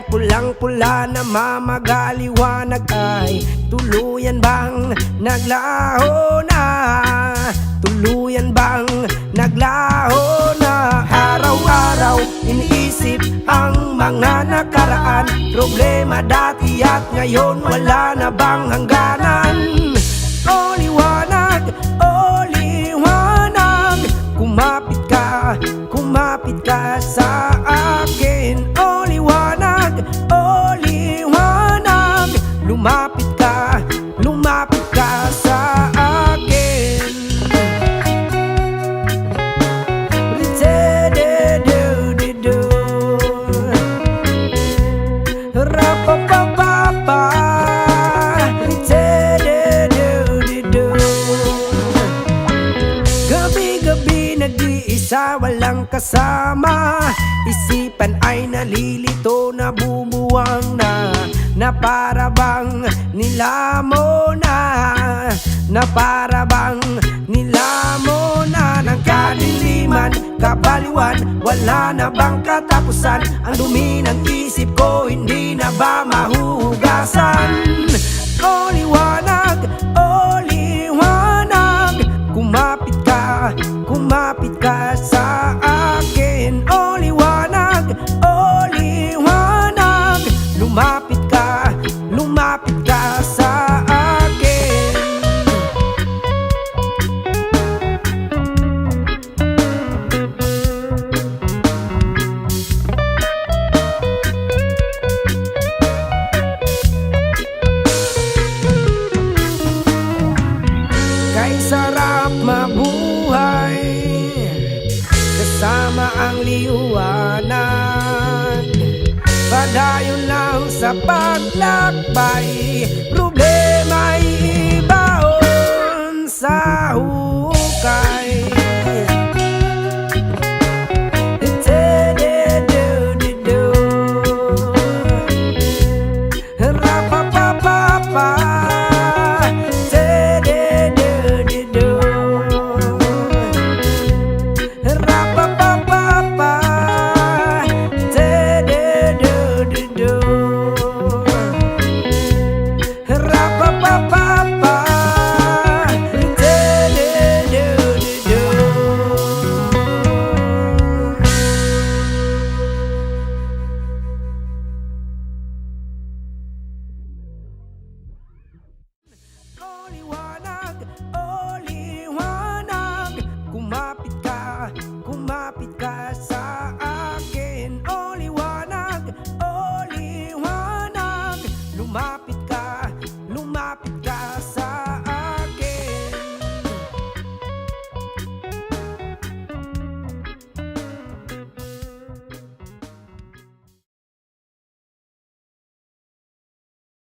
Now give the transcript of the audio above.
pulang-pula na mamagaliwanag ay tuluyan bang naglaho na? Tuluyan bang naglaho na? Araw-araw iniisip ang mga nakaraan, problema dati at ngayon wala na bang hangganan? O liwanag, kumapit ka sa akin. O liwanag, lumapit ka sa akin. Ri-te-de-do-de-do, ra-pa-pa-pa-pa, ri-te-de-do-de-do. Gabi-gabi nag-iisa, walang kasama. Isipan ay nalilito, nabubuwang na para bang nilamo na, na para bang nilamo na ng kadiliman, kabaliwan, wala na bang katapusan? Ang dumi ng isip ko hindi na ba mahuhugasan? O liwanag, kumapit ka sa akin. O liwanag, lumapit ka sa akin. Kay sarap mabuhay kasama ang liwanag, padayon lang sa paglakbay, problema'y ibaon sa hukay. Te-de-do-de-do, ra-pa-pa-pa-pa, te-de-do-de-do, ra-pa-pa-pa-pa, te-de-do-de-do, ra-pa-pa-pa-pa, te-de-do-de-do. Only one